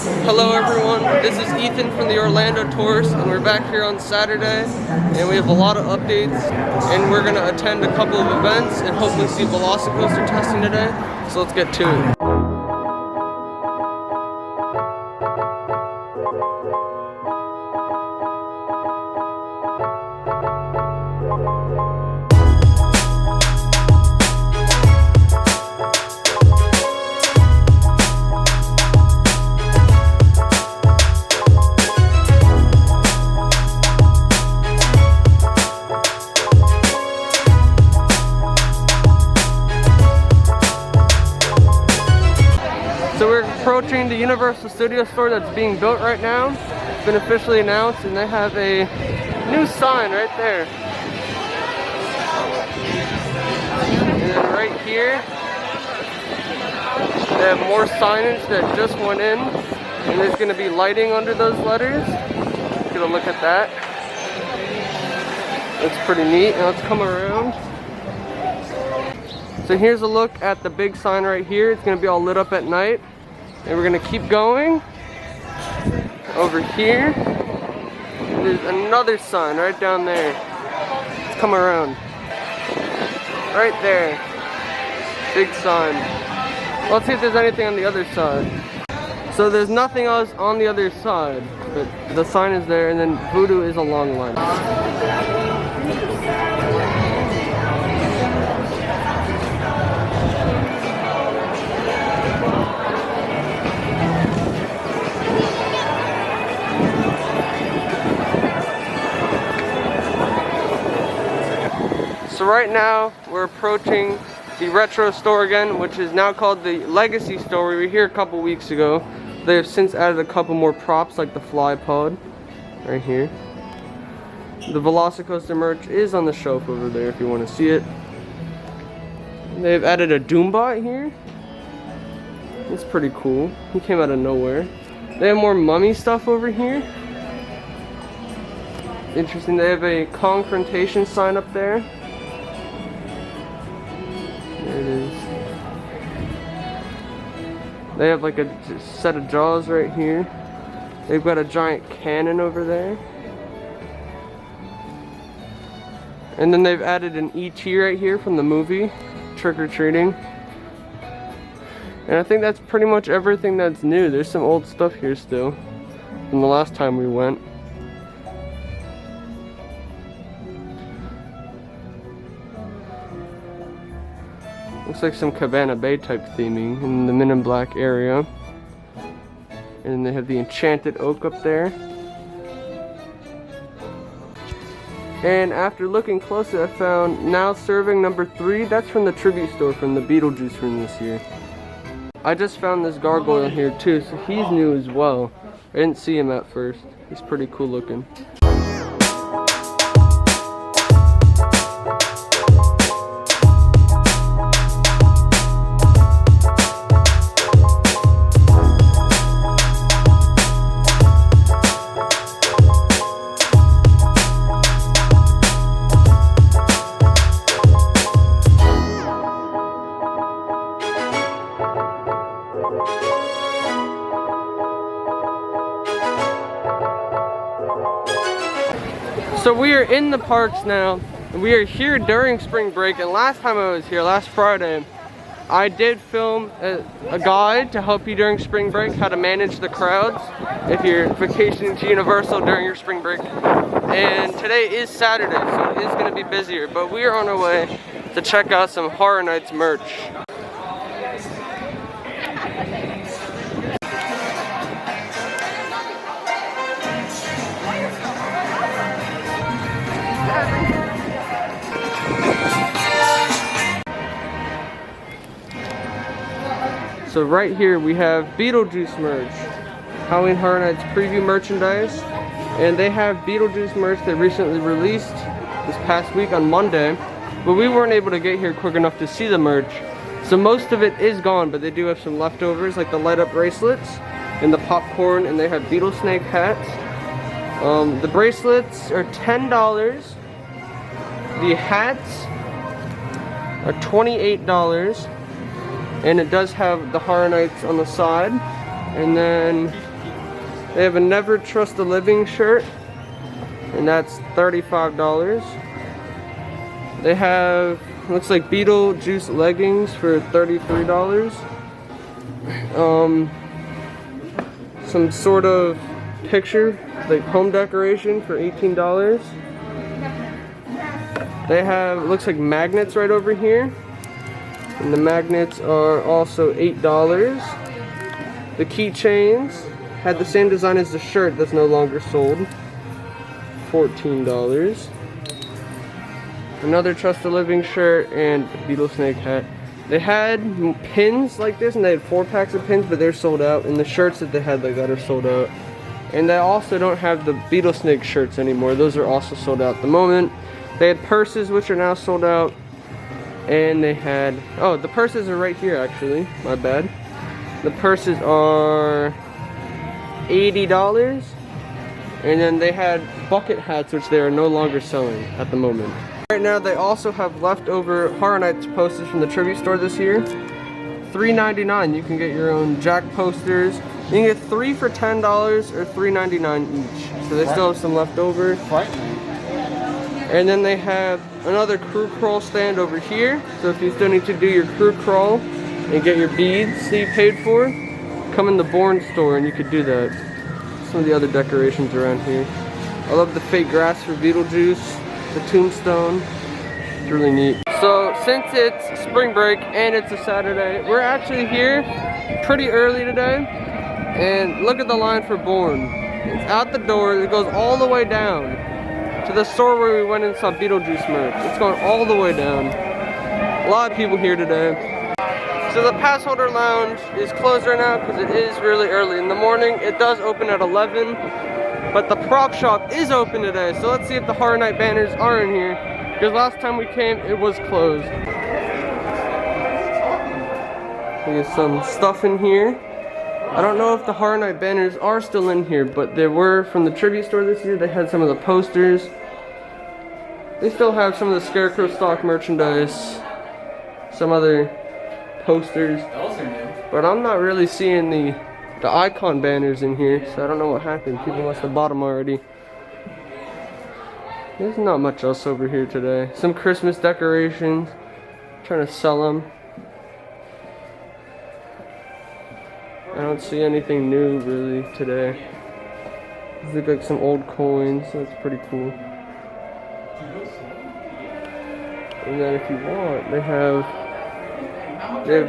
Hello everyone, this is Ethan from the Orlando Tours, and we're back here on Saturday, and we have a lot of updates, and we're going to attend a couple of events and hopefully see VelociCoaster testing today, so let's get to it. So we're approaching the Universal Studio Store that's being built right now. It's been officially announced, and they have a new sign right there. And then right here, they have more signage that just went in, and there's going to be lighting under those letters. Let's get a look at that. Looks pretty neat. Now let's come around. So here's a look at the big sign right here. It's going to be all lit up at night. And we're going to keep going over here. There's another sign right down there. Let's come around. Right there. Big sign. Let's see if there's anything on the other side. So there's nothing else on the other side, but the sign is there, and then Voodoo is a long line. So right now we're approaching the retro store again, which is now called the Legacy Store. We were here a couple weeks ago. They have since added a couple more props like the fly pod right here. The VelociCoaster merch is on the shelf over there if you want to see it. They've added a Doombot here. It's pretty cool. He came out of nowhere. They have more mummy stuff over here. Interesting. They have a confrontation sign up there. There it is. They have like a set of jaws right here. They've got a giant cannon over there. And then they've added an ET right here from the movie, Trick or Treating. And I think that's pretty much everything that's new. There's some old stuff here still from the last time we went. Looks like some Cabana Bay type theming in the Men in Black area. And they have the Enchanted Oak up there. And after looking closer, I found Now Serving number 3. That's from the tribute store from the Beetlejuice room this year. I just found this gargoyle here too, so he's new as well. I didn't see him at first. He's pretty cool looking. So we are in the parks now, and we are here during spring break, and last time I was here, last Friday, I did film a guide to help you during spring break, how to manage the crowds if you're vacationing to Universal during your spring break. And today is Saturday, so it is going to be busier, but we are on our way to check out some Horror Nights merch. So right here we have Beetlejuice merch, Halloween Horror Nights preview merchandise, and they have Beetlejuice merch they recently released this past week on Monday, but we weren't able to get here quick enough to see the merch. So most of it is gone, but they do have some leftovers like the light up bracelets and the popcorn, and they have Beetle Snake hats. The bracelets are $10. The hats are $28. And it does have the Horror Nights on the side. And then They have a Never Trust the Living shirt, and that's $35. They have, looks like Beetlejuice leggings for $33. Some sort of picture, like home decoration for $18. They have, looks like magnets right over here. And the magnets are also $8. The keychains had the same design as the shirt that's no longer sold. $14. Another Trust the Living shirt and Beetle Snake hat. They had pins like this, and they had 4 packs of pins, but they're sold out. And the shirts that they had like that are sold out. And they also don't have the Beetle Snake shirts anymore. Those are also sold out at the moment. They had purses, which are now sold out. And they had, oh, the purses are right here actually. My bad. The purses are $80. And then they had bucket hats, which they are no longer selling at the moment. Right now, they also have leftover Horror Nights posters from the tribute store this year. $3.99. You can get your own Jack posters. You can get 3 for $10 or $3.99 each. So they still have some left over. And then they have another crew crawl stand over here. So if you still need to do your crew crawl and get your beads that you paid for, come in the Bourne store and you could do that. Some of the other decorations around here. I love the fake grass for Beetlejuice, the tombstone. It's really neat. So since it's spring break and it's a Saturday, we're actually here pretty early today. And look at the line for Bourne. It's out the door. It goes all the way down to the store where we went and saw Beetlejuice merch. It's going all the way down. A lot of people here today. So the pass holder lounge is closed right now because it is really early in the morning. It does open at 11, but the prop shop is open today. So let's see if the Horror Night banners are in here, because last time we came, it was closed. There's some stuff in here. I don't know if the Horror Night banners are still in here, but they were from the tribute store this year. They had some of the posters. They still have some of the Scarecrow stock merchandise, some other posters, but I'm not really seeing the icon banners in here, so I don't know what happened. People must have bought them already. There's not much else over here today. Some Christmas decorations, trying to sell them. I don't see anything new really today. These look like some old coins, so that's pretty cool. And then if you want, they have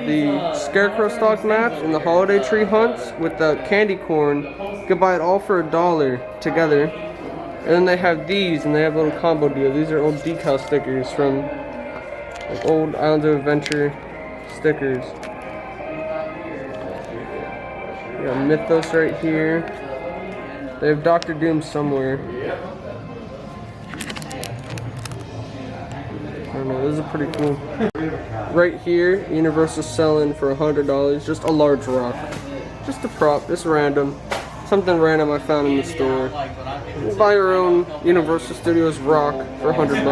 the Scarecrow stock maps and the holiday tree hunts with the candy corn. You can buy it all for $1 together. And then they have these, and they have a little combo deal. These are old decal stickers from like old Islands of Adventure stickers. We got Mythos right here. They have Dr. Doom somewhere. I don't know, this is pretty cool. Right here, Universal's selling for $100, just a large rock. Just a prop, just random. Something random I found in the store. You buy your own Universal Studios rock for $100.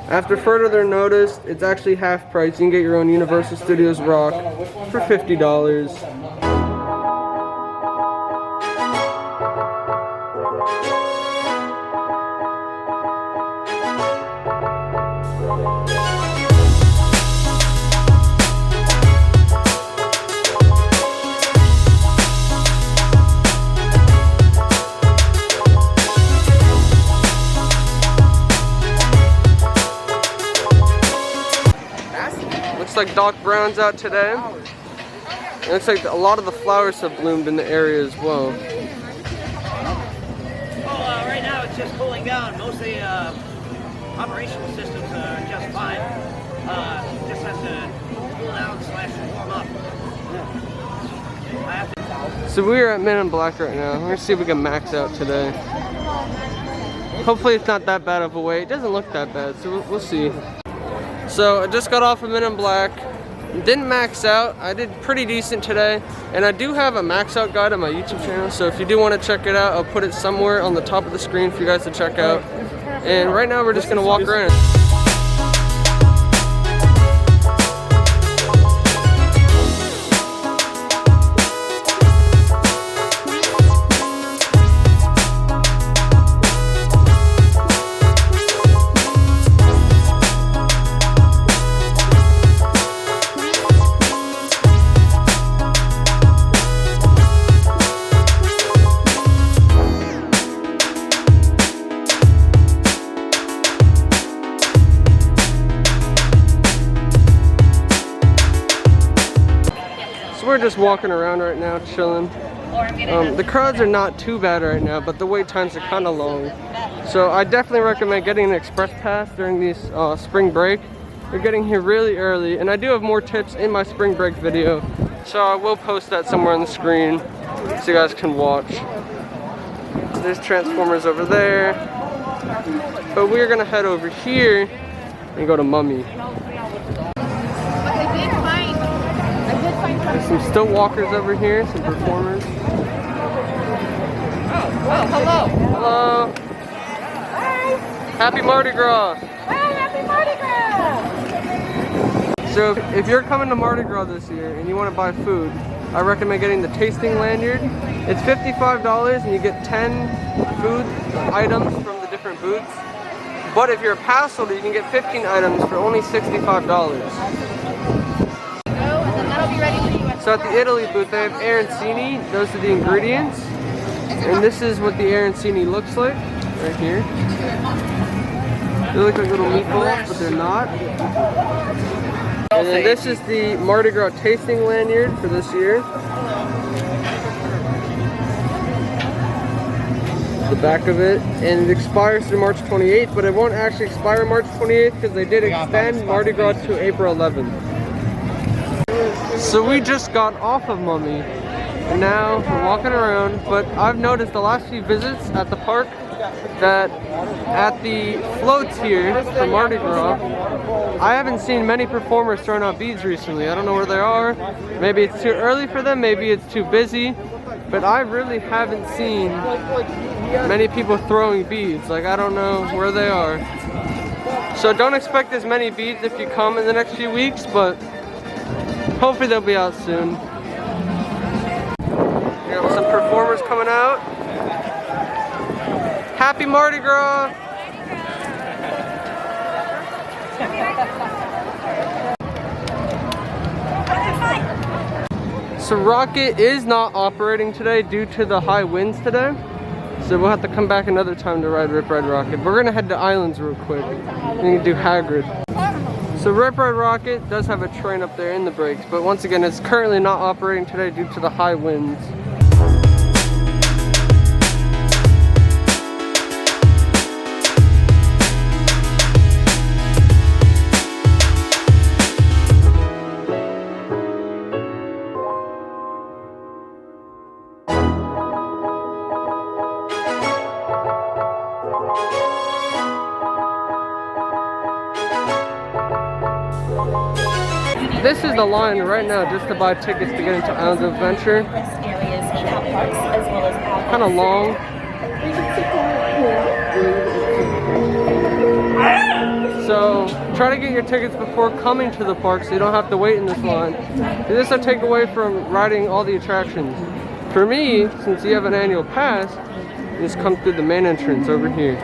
After further notice, it's actually half price. You can get your own Universal Studios rock for $50. Looks like Doc Brown's out today. It looks like a lot of the flowers have bloomed in the area as well. Right now it's just cooling down. Most of the operational systems are just fine. Just has to cool down / warm up. So we're at Men in Black right now. We're gonna see if we can max out today. Hopefully it's not that bad of a wait. It doesn't look that bad, so we'll see. So I just got off of Men in Black. Didn't max out. I did pretty decent today. And I do have a max out guide on my YouTube channel. So if you do want to check it out, I'll put it somewhere on the top of the screen for you guys to check out. And right now we're just gonna walk around. just walking around right now, chilling. The crowds are not too bad right now, but the wait times are kind of long. So I definitely recommend getting an express pass during these spring break. You're getting here really early, and I do have more tips in my spring break video, so I will post that somewhere on the screen so you guys can watch. There's Transformers over there, but we're gonna head over here and go to Mummy. There's some stilt walkers over here, some performers. Oh, hello. Hello. Hi. Happy Mardi Gras. Hi, happy Mardi Gras. So if you're coming to Mardi Gras this year and you want to buy food, I recommend getting the tasting lanyard. It's $55 and you get 10 food items from the different booths. But if you're a pass holder, you can get 15 items for only $65. So at the Italy booth, they have arancini. Those are the ingredients. And this is what the arancini looks like, right here. They look like little meatballs, but they're not. And then this is the Mardi Gras tasting lanyard for this year. The back of it. And it expires through March 28th, but it won't actually expire March 28th because they did extend Mardi Gras to April 11th. So we just got off of Mummy, and now we're walking around, but I've noticed the last few visits at the park that at the floats here for Mardi Gras, I haven't seen many performers throwing out beads recently. I don't know where they are. Maybe it's too early for them, maybe it's too busy, but I really haven't seen many people throwing beads. Like, I don't know where they are. So don't expect as many beads if you come in the next few weeks, but hopefully they'll be out soon. We got some performers coming out. Happy Mardi Gras! So Rocket is not operating today due to the high winds today. So we'll have to come back another time to ride Rip Ride Rocket. We're gonna head to Islands real quick. We can do Hagrid. So Rip Ride Rocket does have a train up there in the brakes, but once again, it's currently not operating today due to the high winds. This is the line right now just to buy tickets to get into Islands of Adventure. Kind of long. So try to get your tickets before coming to the park so you don't have to wait in this line. This will take away from riding all the attractions. For me, since you have an annual pass, you just come through the main entrance over here.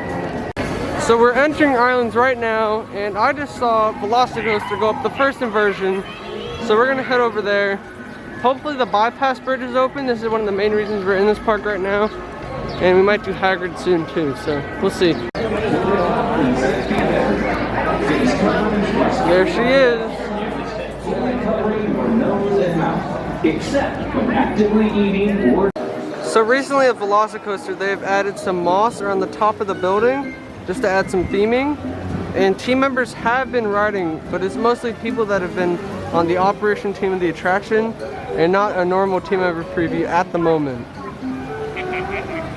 So we're entering Islands right now, and I just saw VelociCoaster go up the first inversion. So we're gonna head over there. Hopefully the bypass bridge is open. This is one of the main reasons we're in this park right now. And we might do Hagrid soon too, so we'll see. There she is. So recently at VelociCoaster, they've added some moss around the top of the building, just to add some theming, and team members have been riding, but it's mostly people that have been on the operation team of the attraction and not a normal team member preview at the moment.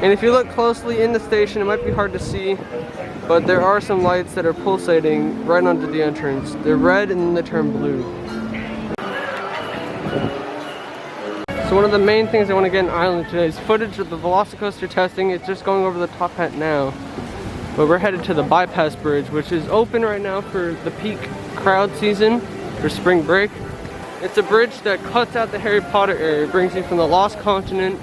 And if you look closely in the station, it might be hard to see, but there are some lights that are pulsating right under the entrance. They're red and then they turn blue. So one of the main things I want to get in Island today is footage of the VelociCoaster testing. It's just going over the top hat now. But we're headed to the bypass bridge, which is open right now for the peak crowd season for spring break. It's a bridge that cuts out the Harry Potter area. It brings you from the Lost Continent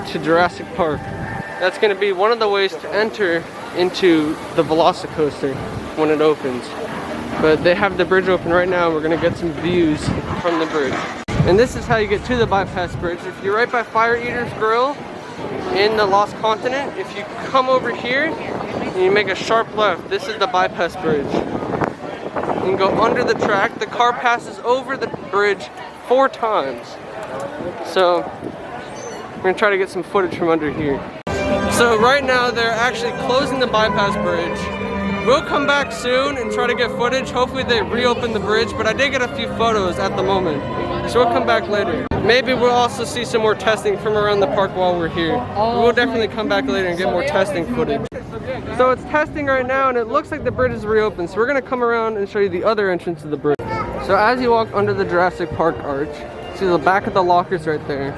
to Jurassic Park. That's going to be one of the ways to enter into the VelociCoaster when it opens. But they have the bridge open right now. We're going to get some views from the bridge. And this is how you get to the bypass bridge. If you're right by Fire Eater's Grill in the Lost Continent, if you come over here and you make a sharp left, this is the bypass bridge. You can go under the track. The car passes over the bridge 4 times. So we're gonna try to get some footage from under here. So right now they're actually closing the bypass bridge. We'll come back soon and try to get footage. Hopefully they reopen the bridge, but I did get a few photos at the moment. So we'll come back later. Maybe we'll also see some more testing from around the park while we're here. We'll definitely come back later and get more testing footage. So it's testing right now and it looks like the bridge is reopened. So we're gonna come around and show you the other entrance to the bridge. So as you walk under the Jurassic Park arch, see the back of the lockers right there.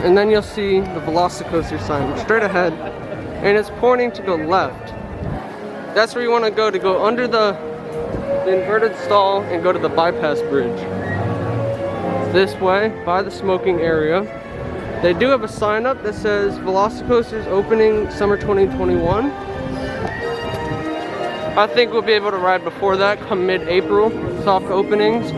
And then you'll see the VelociCoaster sign straight ahead. And it's pointing to go left. That's where you want to go under the inverted stall and go to the bypass bridge. This way, by the smoking area. They do have a sign up that says VelociCoaster is opening summer 2021. I think we'll be able to ride before that, come mid-April, soft openings.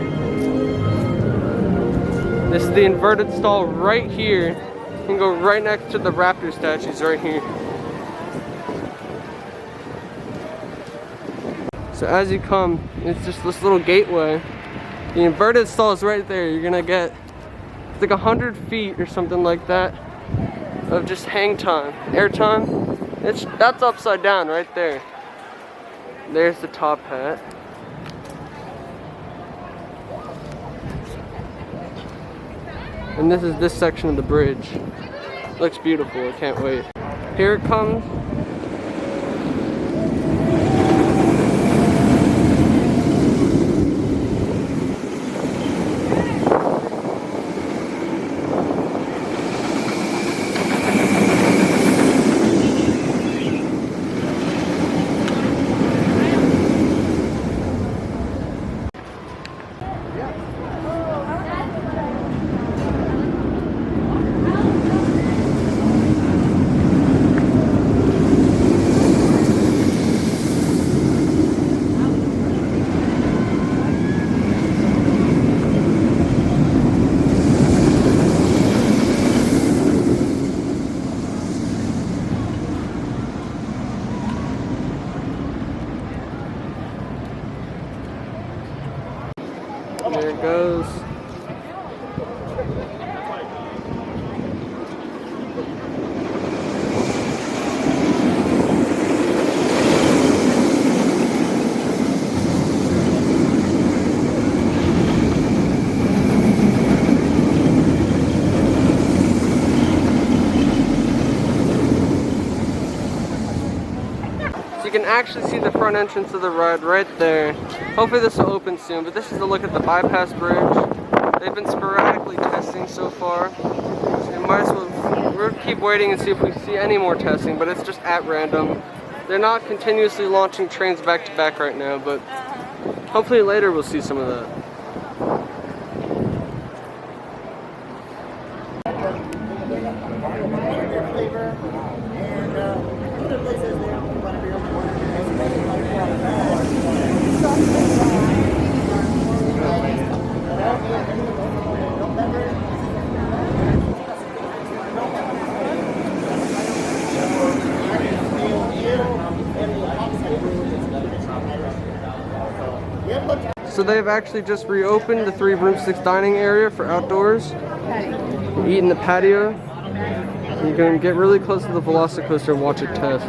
This is the inverted stall right here. You can go right next to the raptor statues right here. So as you come, it's just this little gateway. The inverted stall is right there. You're gonna get, it's like 100 feet or something like that of just hang time, air time. That's upside down right there. There's the top hat. And this is this section of the bridge. Looks beautiful, I can't wait. Here it comes. There it goes. You can actually see the front entrance of the ride right there. Hopefully this will open soon, but this is a look at the bypass bridge. They've been sporadically testing so far. So you might as well, we'll keep waiting and see if we see any more testing, but it's just at random. They're not continuously launching trains back to back right now, but hopefully later we'll see some of that. So they've actually just reopened the 3 broomsticks dining area for outdoors. Eat in the patio. You can get really close to the VelociCoaster and watch it test.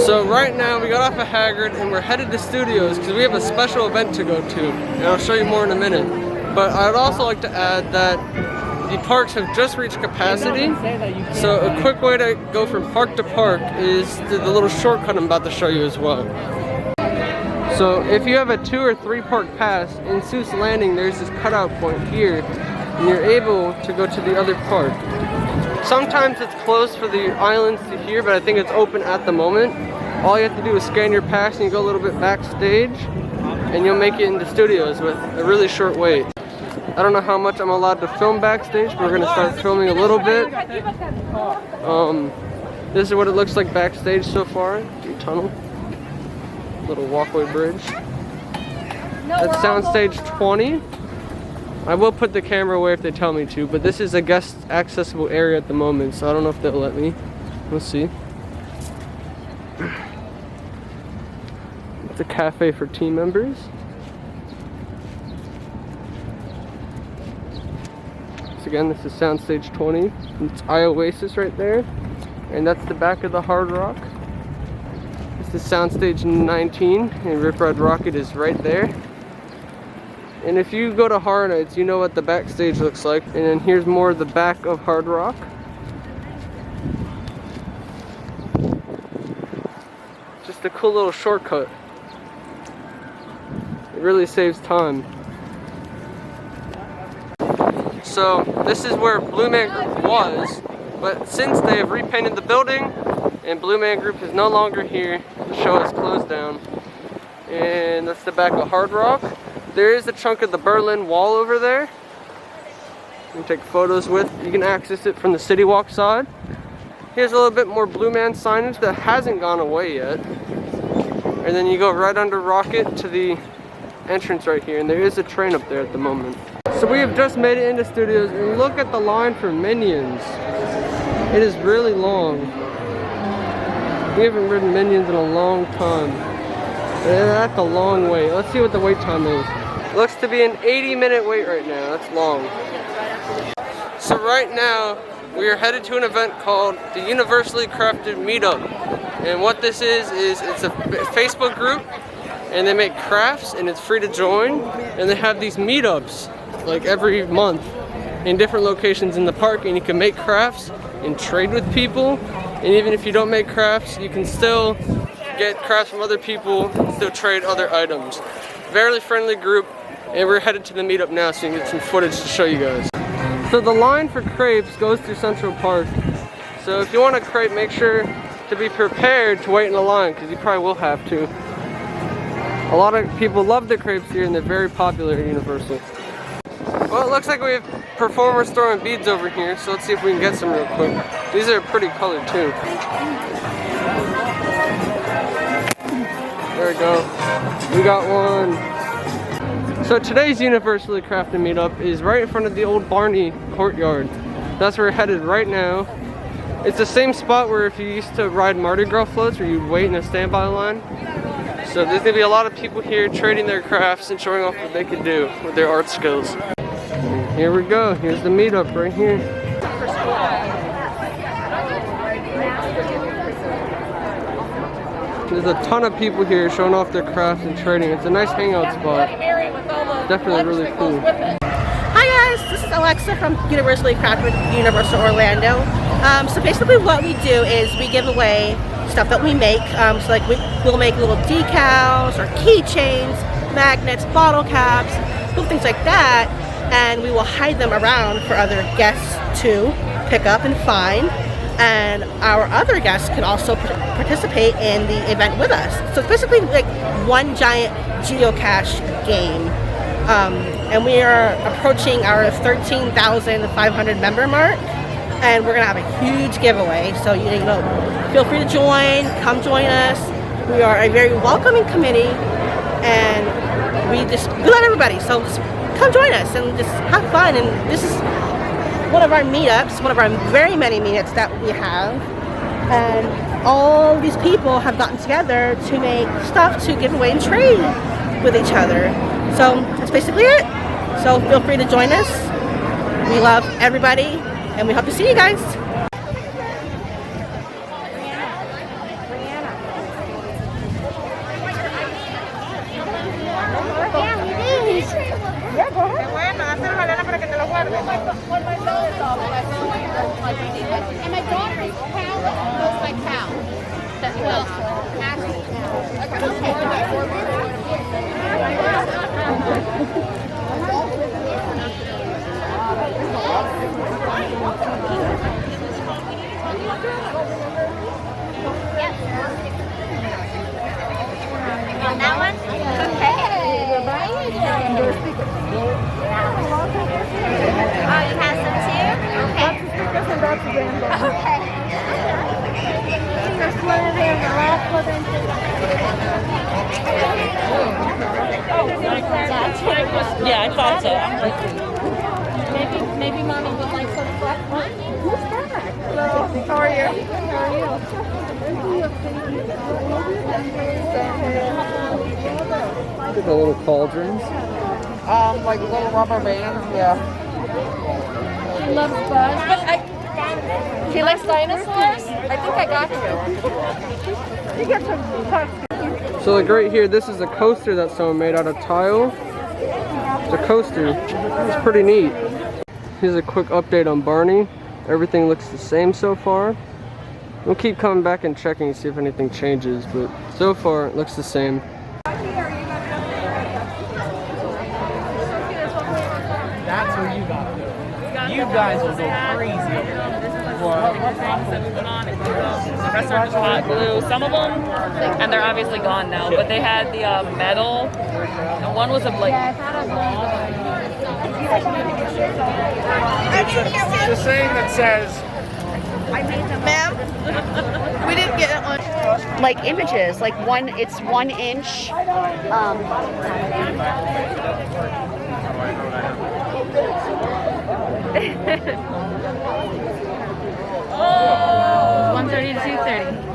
So right now we got off of Haggard and we're headed to Studios because we have a special event to go to, and I'll show you more in a minute. But I'd also like to add that the parks have just reached capacity, so a quick way to go from park to park is the little shortcut I'm about to show you as well. So if you have a 2 or 3 park pass, in Seuss Landing there's this cutout point here, and you're able to go to the other park. Sometimes it's closed for the islands to here, but I think it's open at the moment. All you have to do is scan your pass and you go a little bit backstage and you'll make it into Studios with a really short wait. I don't know how much I'm allowed to film backstage, but we're gonna start filming a little bit. This is what it looks like backstage so far, the tunnel. Little walkway bridge. That's soundstage 20. I will put the camera away if they tell me to, but this is a guest accessible area at the moment, so I don't know if they'll let me. We'll see. It's a cafe for team members. So again, this is soundstage 20. It's iOasis right there, and that's the back of the Hard Rock. This is soundstage 19, and Rip Ride Rocket is right there. And if you go to Horror Nights, you know what the backstage looks like. And then here's more of the back of Hard Rock. Just a cool little shortcut. It really saves time. So this is where Blue Man Group was, but since they have repainted the building and Blue Man Group is no longer here, the show is closed down. And that's the back of Hard Rock. There is a chunk of the Berlin Wall over there you can take photos with. You can access it from the Citywalk side. Here's a little bit more Blue Man signage that hasn't gone away yet. And then you go right under Rocket to the entrance right here, and there is a train up there at the moment. So we have just made it into studios, and look at the line for Minions. It is really long. We haven't ridden Minions in a long time. And that's a long wait. Let's see what the wait time is. Looks to be an 80-minute wait right now. That's long. So right now, we are headed to an event called the Universally Crafted Meetup. And what this is it's a Facebook group, and they make crafts, and it's free to join. And they have these meetups like every month in different locations in the park, and you can make crafts and trade with people. And even if you don't make crafts, you can still get crafts from other people, still trade other items. Very friendly group, and we're headed to the meetup now so you can get some footage to show you guys. So the line for crepes goes through Central Park. So if you want a crepe, make sure to be prepared to wait in a line, because you probably will have to. A lot of people love the crepes here, and they're very popular at Universal. Well, it looks like we have performers throwing beads over here, so let's see if we can get some real quick. These are pretty colored too. There we go. We got one. So today's Universally Crafted Meetup is right in front of the old Barney courtyard. That's where we're headed right now. It's the same spot where if you used to ride Mardi Gras floats where you'd wait in a standby line. So there's gonna be a lot of people here trading their crafts and showing off what they can do with their art skills. And here we go. Here's the meetup right here. There's a ton of people here showing off their crafts and trading. It's a nice hangout spot. Definitely really cool. Hi guys, this is Alexa from Universally Crafted Universal Orlando. So basically what we do is we give away stuff that we make. So like we'll make little decals or keychains, magnets, bottle caps, little things like that, and we will hide them around for other guests to pick up and find. And our other guests can also participate in the event with us. So it's basically like one giant geocache game. And we are approaching our 13,500 member mark, and we're gonna have a huge giveaway. So you know, feel free to join, come join us. We are a very welcoming committee, and we love everybody. So just come join us and just have fun. And this is one of our meetups, one of our very many meetups that we have, and all these people have gotten together to make stuff to give away and trade with each other. So that's basically it. So feel free to join us. We love everybody, and we hope to see you guys. And my daughter's cow knows my cow. Well, Ashley's On that one? Okay. Oh, you have some too? Okay. Okay. Yeah, I thought so. Maybe mommy would like some fluff. Who's that? How are you? The little cauldrons. Like little rubber bands, yeah. She loves Buzz. But she likes dinosaurs? I think I got you. You get some. So like right here, this is a coaster that someone made out of tile. It's a coaster. It's pretty neat. Here's a quick update on Barney. Everything looks the same so far. We'll keep coming back and checking to see if anything changes, but so far it looks the same. That's where you got it. You guys will go crazy. The restaurant is hot glue. Some of them, and they're obviously gone now, but they had the metal, and one was of like. It's a saying that says, Ma'am, we didn't get it on. Like images, like it's 1 inch. Oh, 130 to 230.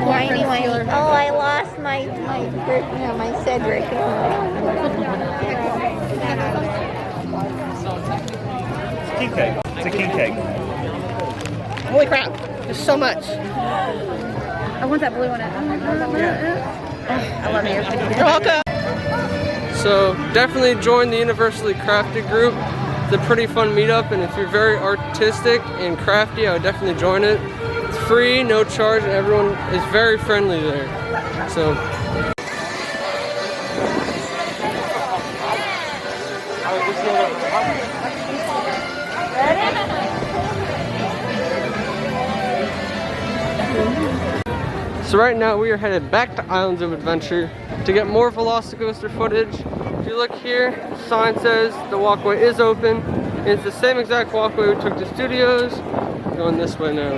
Whiny, whiny. Oh, I lost my Cedric. king cake. It's a king cake. Holy crap! There's so much. I want that blue one. I love you. You're welcome. So definitely join the Universally Crafted group. It's a pretty fun meetup, and if you're very artistic and crafty, I would definitely join it. It's free, no charge, and everyone is very friendly there. So So right now we are headed back to Islands of Adventure to get more VelociCoaster footage. If you look here, the sign says the walkway is open. And it's the same exact walkway we took to studios. Going this way now.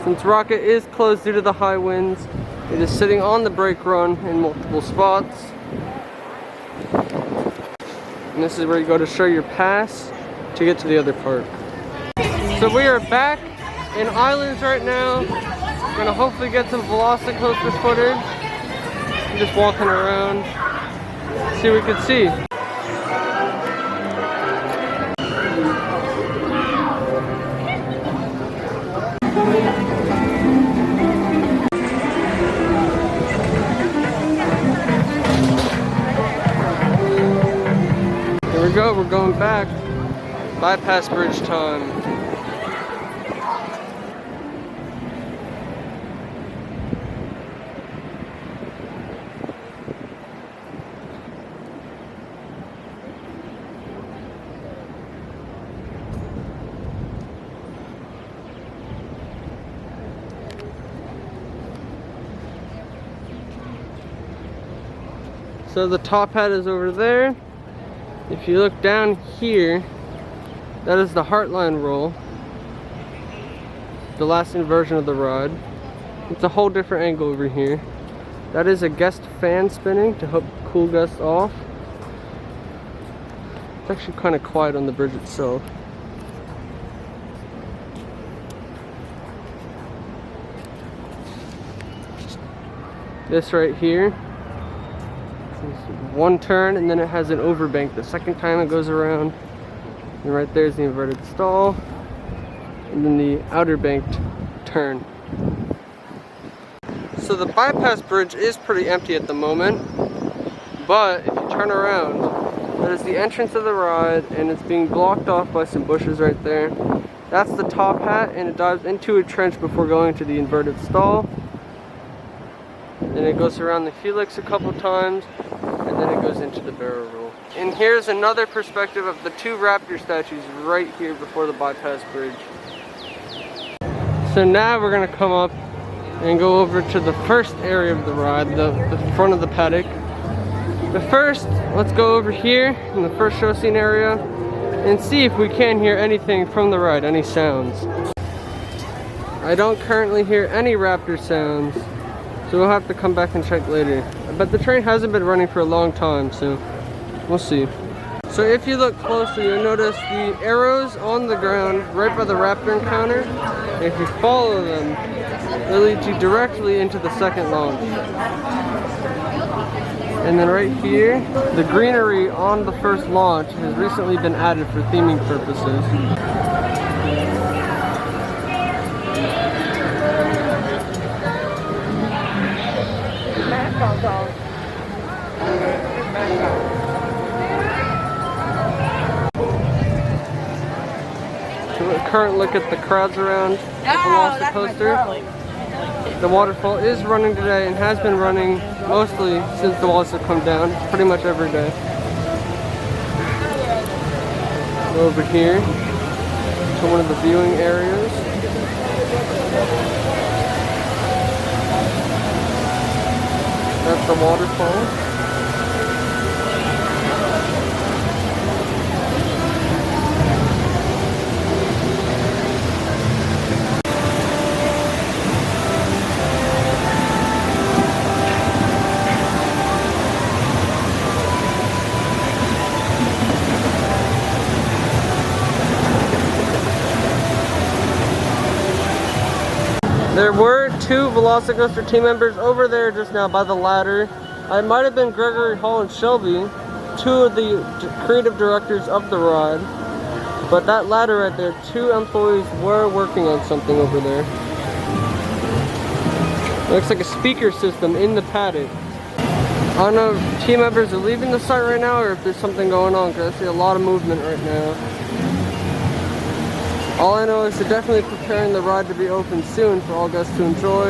Since Rocket is closed due to the high winds, it is sitting on the brake run in multiple spots. And this is where you go to show your pass to get to the other park. So we are back in Islands right now. We're gonna hopefully get some VelociCoaster footage. I'm just walking around, see what we can see. Here we go, we're going back. Bypass bridge time. So the top hat is over there. If you look down here, that is the Heartline roll. The last inversion of the ride. It's a whole different angle over here. That is a guest fan spinning to help cool guests off. It's actually kind of quiet on the bridge itself. This right here. One turn and then it has an overbank the second time it goes around, and right there's the inverted stall and then the outer banked turn. So the bypass bridge is pretty empty at the moment, but if you turn around, that is the entrance of the ride and it's being blocked off by some bushes right there. That's the top hat, and it dives into a trench before going to the inverted stall. Then it goes around the helix a couple times, and then it goes into the barrel roll. And here's another perspective of the two raptor statues right here before the bypass bridge. So now we're gonna come up and go over to the first area of the ride, the front of the paddock. But first, let's go over here in the first show scene area and see if we can hear anything from the ride, any sounds. I don't currently hear any raptor sounds, so we'll have to come back and check later. But the train hasn't been running for a long time, so we'll see. So if you look closely, you'll notice the arrows on the ground right by the raptor encounter. And if you follow them, they'll lead you directly into the second launch. And then right here, the greenery on the first launch has recently been added for theming purposes. So a current look at the crowds around VelociCoaster. The waterfall is running today and has been running mostly since the walls have come down, pretty much every day. Over here to one of the viewing areas. That's the waterfall. There were 2 VelociCoaster team members over there just now by the ladder. It might have been Gregory Hall and Shelby, 2 of the creative directors of the ride. But that ladder right there, 2 employees were working on something over there. It looks like a speaker system in the paddock. I don't know if team members are leaving the site right now or if there's something going on, because I see a lot of movement right now. All I know is they're definitely preparing the ride to be open soon for all guests to enjoy.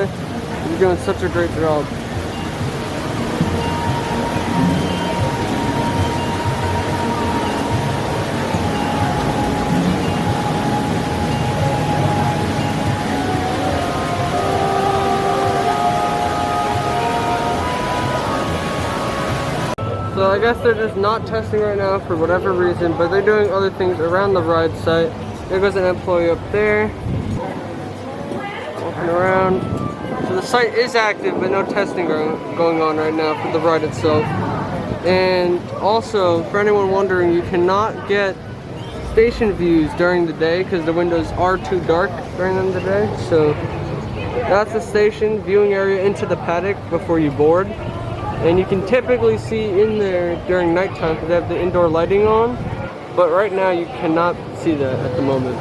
You're doing such a great job. So I guess they're just not testing right now for whatever reason, but they're doing other things around the ride site. There goes an employee up there, walking around. So the site is active, but no testing going on right now for the ride itself. And also, for anyone wondering, you cannot get station views during the day because the windows are too dark during the day. So that's the station viewing area into the paddock before you board. And you can typically see in there during nighttime because they have the indoor lighting on. But right now you cannot see that at the moment.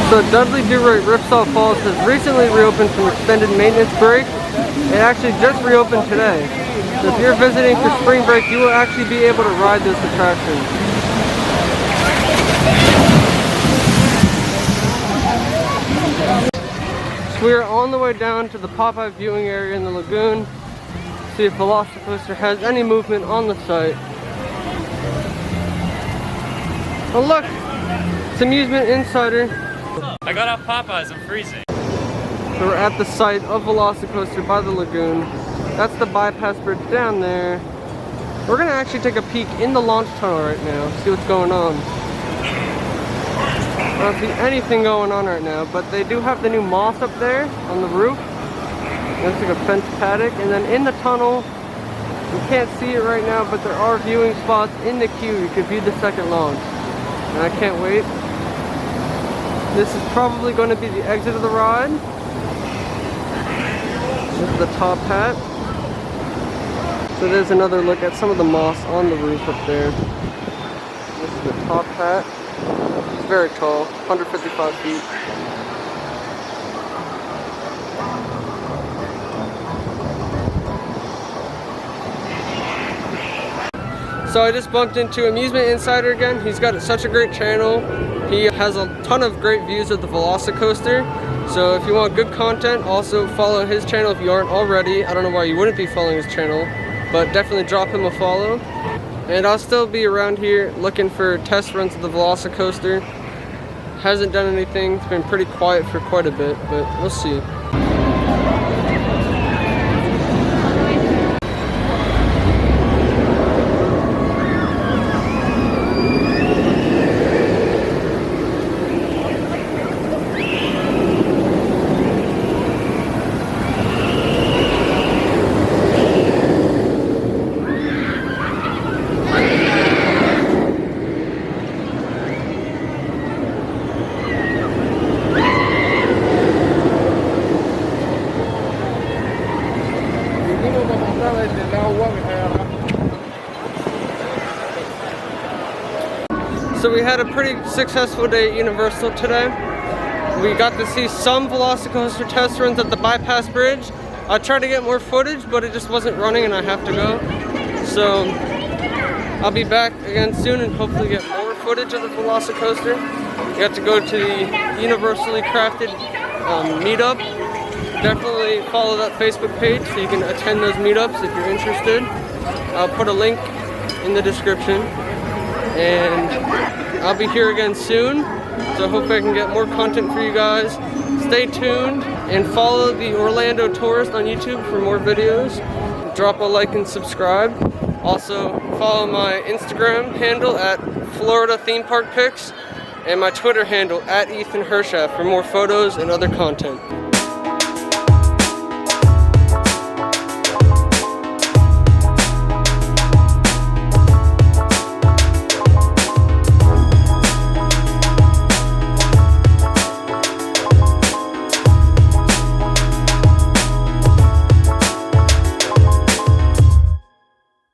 So Dudley Do Right Ripsaw Falls has recently reopened from extended maintenance break. It actually just reopened today. So if you're visiting for spring break, you will actually be able to ride this attraction. So we are on the way down to the Popeye viewing area in the lagoon. See if VelociCoaster has any movement on the site. Oh look! It's Amusement Insider. I got off Popeyes, I'm freezing. So we're at the site of VelociCoaster by the lagoon. That's the bypass bridge down there. We're gonna actually take a peek in the launch tunnel right now, see what's going on. I don't see anything going on right now, but they do have the new moss up there on the roof. Looks like a fenced paddock. And then in the tunnel, you can't see it right now, but there are viewing spots in the queue. You can view the second launch. And I can't wait. This is probably going to be the exit of the ride. This is the top hat. So there's another look at some of the moss on the roof up there. This is the top hat. It's very tall, 155 feet. So I just bumped into Amusement Insider again. He's got such a great channel. He has a ton of great views of the VelociCoaster. So if you want good content, also follow his channel if you aren't already. I don't know why you wouldn't be following his channel, but definitely drop him a follow. And I'll still be around here looking for test runs of the VelociCoaster. hasn't done anything. It's been pretty quiet for quite a bit, but we'll see. So we had a pretty successful day at Universal today. We got to see some VelociCoaster test runs at the bypass bridge. I tried to get more footage, but it just wasn't running and I have to go. So I'll be back again soon and hopefully get more footage of the VelociCoaster. You have to go to the Universally Crafted Meetup. Definitely follow that Facebook page so you can attend those meetups if you're interested. I'll put a link in the description. And I'll be here again soon, so I hope I can get more content for you guys. Stay tuned and follow the Orlando Tourist on YouTube for more videos. Drop a like and subscribe. Also follow my Instagram handle at Florida Theme Park Pics and my Twitter handle at Ethan Hershaft for more photos and other content.